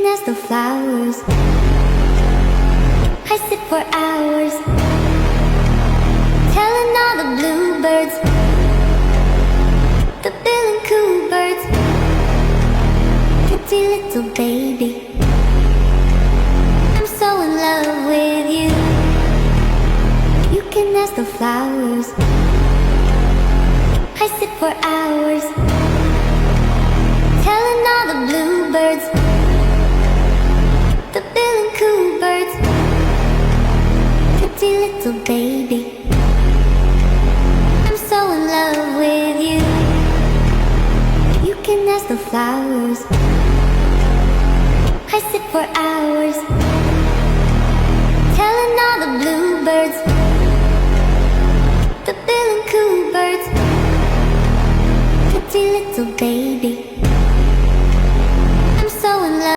ask the flowers. I sit for hours, telling all the bluebirds, the bill and coo birds, pretty little baby, I'm so in love with you. You can ask the flowers. I sit for hours, telling all the bluebirds, the bill and coo birds, pretty little baby, I'm so in love with you. You can ask the flowers. I sit for hours,